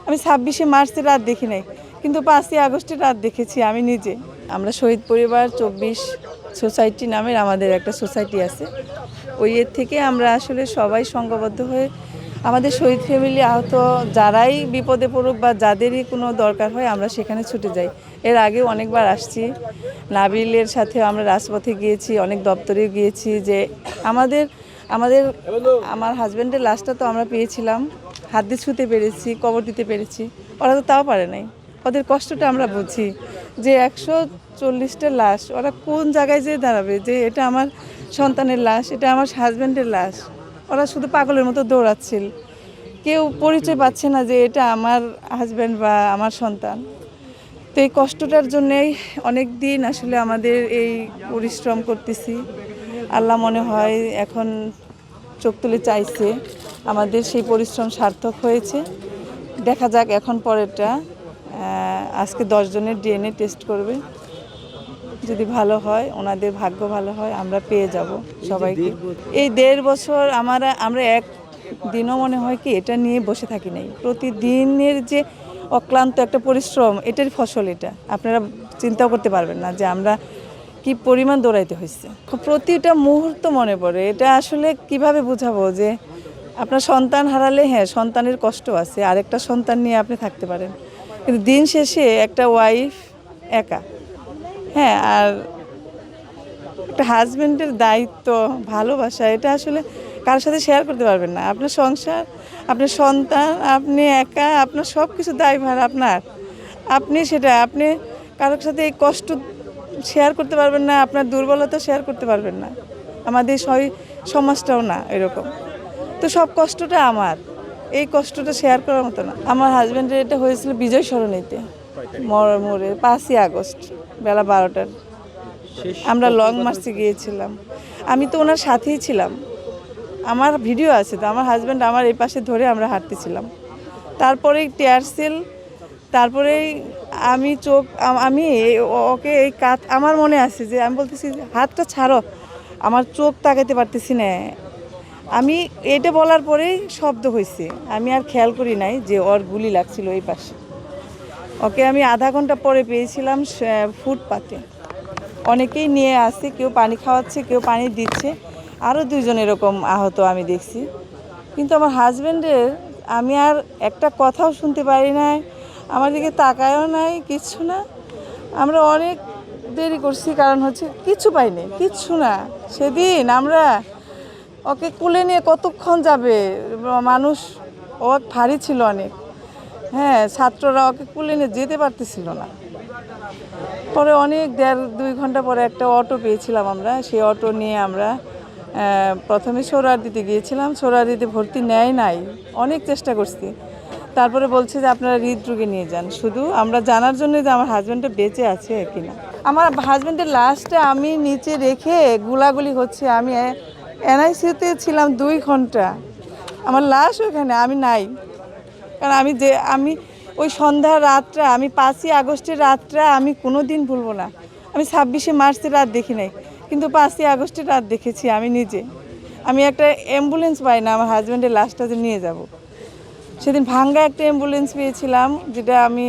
আমি 26শে মার্চের রাত দেখি নাই, কিন্তু 5ই আগস্টের রাত দেখেছি আমি নিজে। আমরা শহীদ পরিবার 24 সোসাইটি নামের আমাদের একটা সোসাইটি আছে, ওই এর থেকে আমরা আসলে সবাই সংঘবদ্ধ হয়ে আমাদের শহীদ ফ্যামিলি আহত যারাই বিপদে পড়ুক বা যাদেরই কোনো দরকার হয় আমরা সেখানে ছুটে যাই। এর আগেও অনেকবার আসছি, নাবিলের সাথে আমরা রাজপথে গিয়েছি, অনেক দপ্তরে গিয়েছি। যে আমাদের আমাদের আমার হাজব্যান্ডের লাশটা তো আমরা পেয়েছিলাম, হাত দিয়ে ছুঁতে পেরেছি, কবর দিতে পেরেছি, ওরা তো তাও পারে নাই। ওদের কষ্টটা আমরা বুঝি যে 140টা লাশ ওরা কোন জায়গায় যেয়ে দাঁড়াবে যে এটা আমার সন্তানের লাশ, এটা আমার হাজব্যান্ডের লাশ। ওরা শুধু পাগলের মতো দৌড়াচ্ছিল, কেউ পরিচয় পাচ্ছে না যে এটা আমার হাজব্যান্ড বা আমার সন্তান। তো এই কষ্টটার জন্যেই অনেক দিন আসলে আমাদের এই পরিশ্রম করতেছি। আল্লাহ মনে হয় এখন চোখ তুলে চাইছে, আমাদের সেই পরিশ্রম সার্থক হয়েছে। দেখা যাক এখন পরেরটা। আজকে 10 জনের ডিএনএ টেস্ট করবে, যদি ভালো হয়, ওনাদের ভাগ্য ভালো হয়, আমরা পেয়ে যাব সবাইকে। এই 1.5 বছর আমরা এক দিনও মনে হয় কি এটা নিয়ে বসে থাকি নাই। প্রতিদিনের যে অক্লান্ত একটা পরিশ্রম, এটার ফসল এটা। আপনারা চিন্তাও করতে পারবেন না যে আমরা কি পরিমাণ দৌড়াইতে হয়েছে। প্রতিটা মুহূর্ত মনে পড়ে। এটা আসলে কিভাবে বুঝাবো যে আপনার সন্তান হারালে হ্যাঁ সন্তানের কষ্ট আছে, আরেকটা সন্তান নিয়ে আপনি থাকতে পারেন, কিন্তু দিন শেষে একটা ওয়াইফ একা, হ্যাঁ, আর একটা হাজব্যান্ডের দায়িত্ব, ভালোবাসা, এটা আসলে কারোর সাথে শেয়ার করতে পারবেন না। আপনার সংসার, আপনার সন্তান, আপনি একা, আপনার সব কিছু দায়ভার আপনার, আপনি কারোর সাথে এই কষ্ট শেয়ার করতে পারবেন না, আপনার দুর্বলতা শেয়ার করতে পারবেন না। আমাদের সমাজটাও না এরকম। তো সব কষ্টটা আমার, এই কষ্টটা শেয়ার করার মতো না। আমার হাজব্যান্ডের এটা হয়েছিল বিজয় সরণিতে, মোড়ে 5ই আগস্ট বেলা 12টার। আমরা লং মার্চে গিয়েছিলাম, আমি তো ওনার সাথেই ছিলাম, আমার ভিডিও আছে তো। আমার হাজব্যান্ড আমার এই পাশে ধরে আমরা হাঁটতেছিলাম, তারপরেই টিয়ার সেল, তারপরেই আমি ওকে এই কাত, আমার মনে আছে যে আমি বলতেছি হাতটা ছাড়ো, আমার চোখ তাকাইতে পারতেছি না। আমি এটা বলার পরেই শব্দ হয়েছে, আমি আর খেয়াল করি নাই যে ওর গুলি লাগছিল এই পাশে। ওকে আমি আধা ঘন্টা পরে পেয়েছিলাম ফুটপাতে। অনেকেই নিয়ে আসছে, কেউ পানি খাওয়াচ্ছে, কেউ পানি দিচ্ছে, আরও 2 জন এরকম আহত আমি দেখছি। কিন্তু আমার হাজব্যান্ডের আমি আর একটা কথাও শুনতে পারি নাই, আমার দিকে তাকায়ও নাই, কিচ্ছু না। আমরা অনেক দেরি করছি, কারণ হচ্ছে কিচ্ছু পাইনি, কিচ্ছু না। সেদিন আমরা ওকে কোলে নিয়ে কতক্ষণ যাবে মানুষ, ও ভারী ছিল অনেক, হ্যাঁ, ছাত্ররা ওকে কোলে নিয়ে যেতে পারতেছিল না। পরে অনেক 1.5-2 ঘন্টা পরে একটা অটো পেয়েছিলাম আমরা, সেই অটো নিয়ে আমরা প্রথমে সোহরাওয়ার্দীতে গিয়েছিলাম। সোহরাওয়ার্দীতে ভর্তি নেয় নাই, অনেক চেষ্টা করছি। তারপরে বলছে যে আপনারা হৃদরোগে নিয়ে যান, শুধু আমরা জানার জন্য যে আমার হাজব্যান্ডটা বেঁচে আছে কিনা। আমার হাজব্যান্ডের লাশটা আমি নিচে রেখে গুলাগুলি হচ্ছে, আমি এনআইসিউতে ছিলাম 2 ঘন্টা, আমার লাশ ওখানে, আমি নাই। কারণ আমি ওই সন্ধ্যার রাতটা, আমি 5ই আগস্টের রাতটা আমি কোনো দিন ভুলবো না। আমি 26শে মার্চের রাত দেখি নাই, কিন্তু 5ই আগস্টের রাত দেখেছি আমি নিজে। আমি একটা অ্যাম্বুলেন্স পাই না আমার হাজব্যান্ডের লাশটা যে নিয়ে যাব। সেদিন ভাঙ্গা একটা অ্যাম্বুলেন্স পেয়েছিলাম, যেটা আমি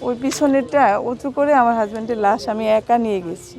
ওই পিছনেরটা উঁচু করে আমার হাজব্যান্ডের লাশ আমি একা নিয়ে গেছি।